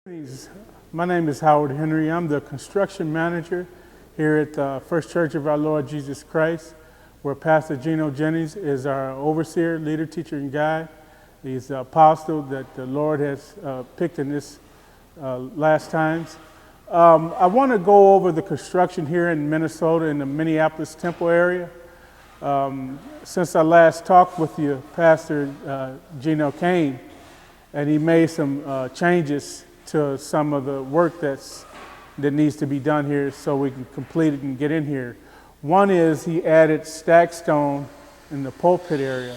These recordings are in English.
Greetings. My name is Howard Henry. I'm the construction manager here at the First Church of our Lord Jesus Christ, where Pastor Gino Jennings is our overseer, leader, teacher, and guide. He's the apostle that the Lord has picked in this last times. I want to go over the construction here in Minnesota in the Minneapolis Temple area. Since I last talked with you, Pastor Gino came and he made some changes to some of the work that needs to be done here so we can complete it and get in here. One is he added stack stone in the pulpit area.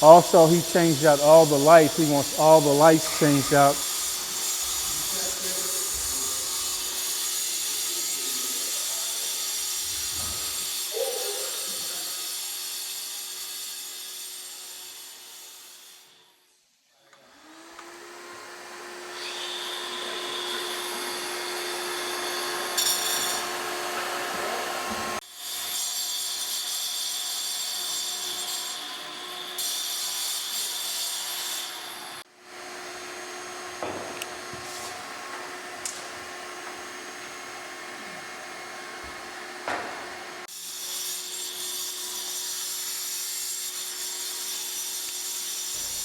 Also, he changed out all the lights. He wants all the lights changed out.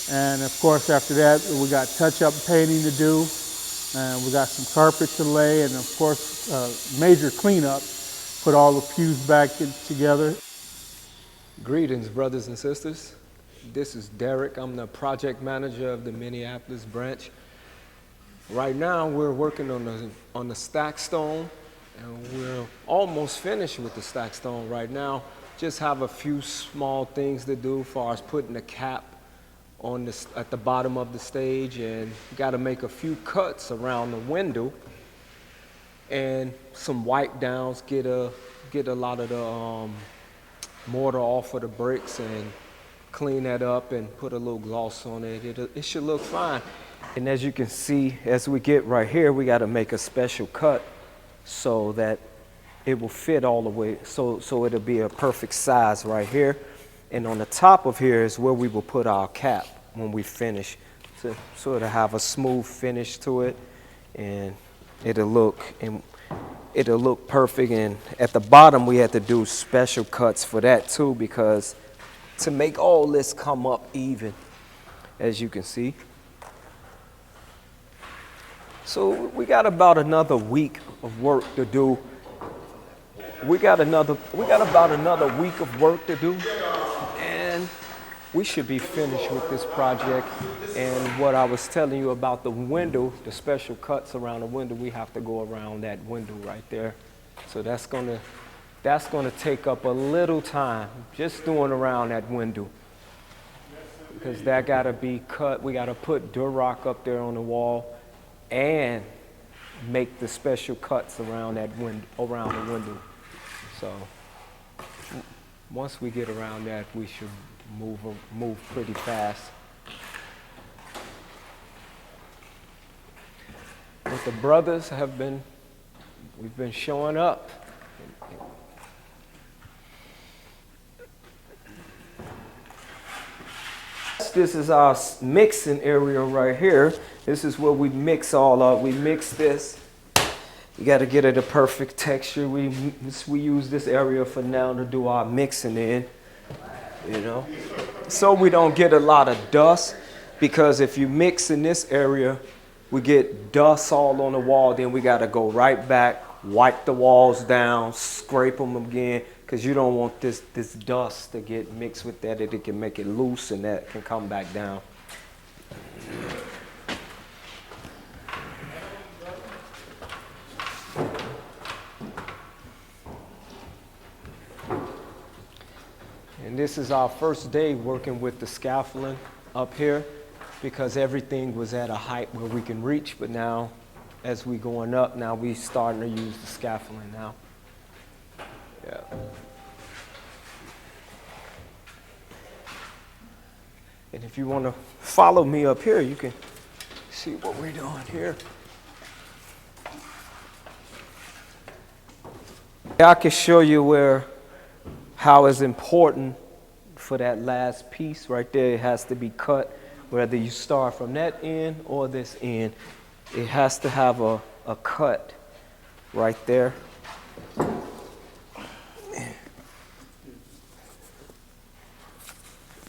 And of course, after that, we got touch-up painting to do, and we got some carpet to lay, and of course, major cleanup, put all the pews back together. Greetings, brothers and sisters. This is Dereck. I'm the project manager of the Minneapolis branch. Right now, we're working on the stack stone, and we're almost finished with the stack stone right now. Just have a few small things to do as far as putting the cap at the bottom of the stage, and got to make a few cuts around the window and some wipe downs, get a lot of the mortar off of the bricks and clean that up and put a little gloss on it. It should look fine. And as you can see, as we get right here, we got to make a special cut so that it will fit all the way, so it'll be a perfect size right here. And on the top of here is where we will put our cap when we finish, so it'll have a smooth finish to it, and it'll look perfect. And at the bottom, we had to do special cuts for that too, because to make all this come up even, as you can see. So we got about another week of work to do. We got about another week of work to do, and we should be finished with this project. And what I was telling you about the window, the special cuts around the window, we have to go around that window right there. So that's gonna take up a little time, just doing around that window, because that gotta be cut. We gotta put Dereck up there on the wall and make the special cuts around that around the window. So once we get around that, we should move pretty fast. But the brothers we've been showing up. This is our mixing area right here. This is where we mix all up. We mix this You got to get it a perfect texture. We use this area for now to do our mixing in, you know, so we don't get a lot of dust, because if you mix in this area, we get dust all on the wall. Then we got to go right back, wipe the walls down, scrape them again, because you don't want this dust to get mixed with that. It can make it loose and that can come back down. And this is our first day working with the scaffolding up here, because everything was at a height where we can reach, but now as we going up, now we starting to use the scaffolding now. Yeah. And if you want to follow me up here, you can see what we're doing here. I can show you how it's important for that last piece right there. It has to be cut, whether you start from that end or this end. It has to have a cut right there.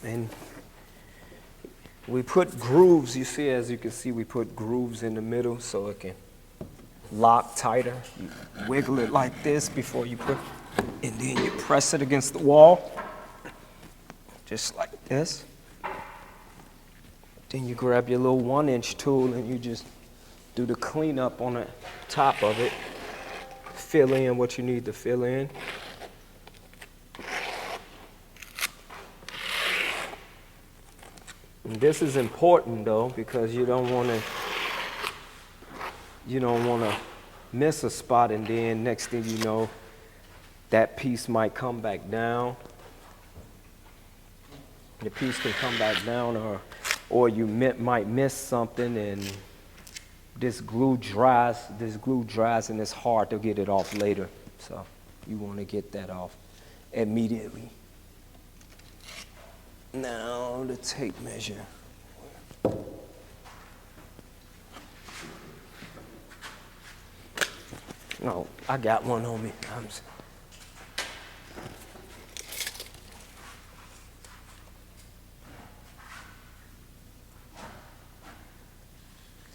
And we put grooves, you see, as you can see, we put grooves in the middle so it can lock tighter. You wiggle it like this before you put, and then you press it against the wall, just like this. Then you grab your little 1-inch tool and you just do the cleanup on the top of it, fill in what you need to fill in. And this is important though, because you don't want to miss a spot, and then next thing you know, that piece might come back down. The piece can come back down, or you might miss something, and this glue dries, and it's hard to get it off later. So you want to get that off immediately. Now the tape measure. No, I got one on me.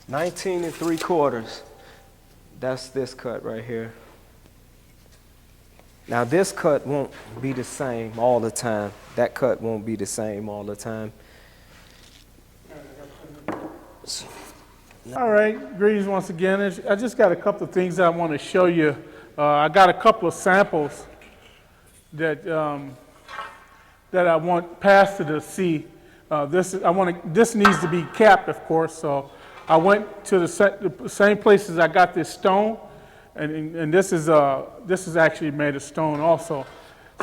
19 3/4. That's this cut right here. Now this cut won't be the same all the time. That cut won't be the same all the time. All right, greetings once again. I just got a couple of things I want to show you. I got a couple of samples that I want Pastor to see. This needs to be capped, of course. So I went to the same places I got this stone, and this is actually made of stone also.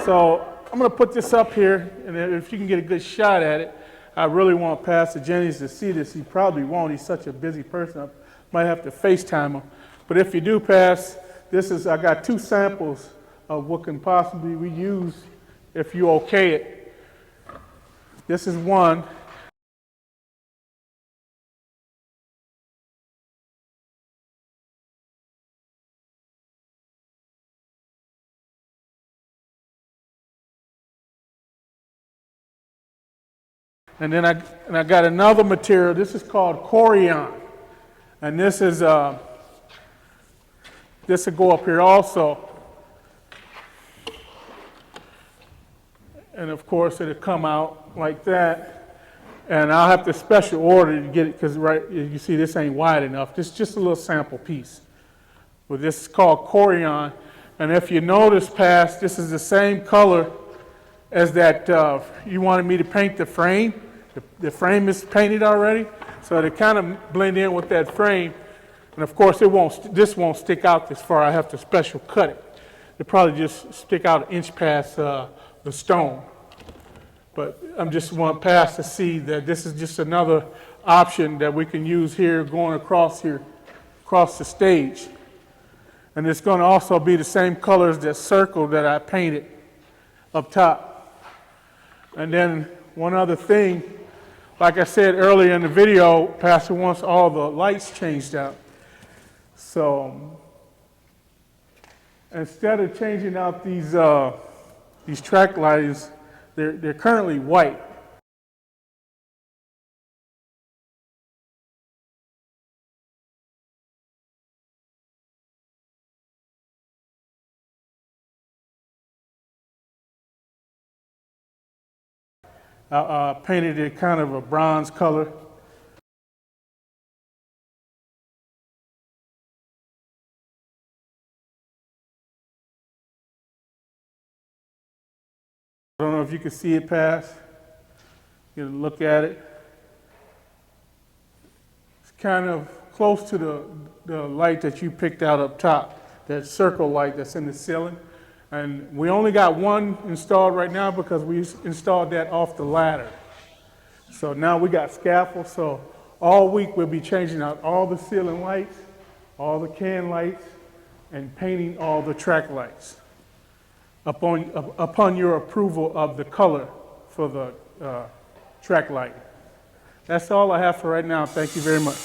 So I'm going to put this up here, and if you can get a good shot at it. I really want Pastor Jennings to see this. He probably won't. He's such a busy person. I might have to FaceTime him. But if you do pass, I got 2 samples of what can possibly be used if you okay it. This is one. And then I got another material. This is called corian, and this will go up here also. And of course, it'll come out like that. And I'll have to special order to get it, because you see this ain't wide enough. This is just a little sample piece. But this is called corian. And if you notice, this is the same color as that you wanted me to paint the frame. The frame is painted already, so they kind of blend in with that frame. And of course, this won't stick out this far. I have to special cut it. It'll probably just stick out 1 inch past the stone. But I'm just want past to see that this is just another option that we can use here, going across the stage. And it's going to also be the same color as that circle that I painted up top. And then one other thing, like I said earlier in the video, Pastor wants all the lights changed out. So Instead of changing out these track lights, they're currently white. I painted it kind of a bronze color. I don't know if you can see it past. You can look at it. It's kind of close to the light that you picked out up top, that circle light that's in the ceiling. And we only got one installed right now because we installed that off the ladder. So now we got scaffolds, so all week we'll be changing out all the ceiling lights, all the can lights, and painting all the track lights upon your approval of the color for the track light. That's all I have for right now. Thank you very much.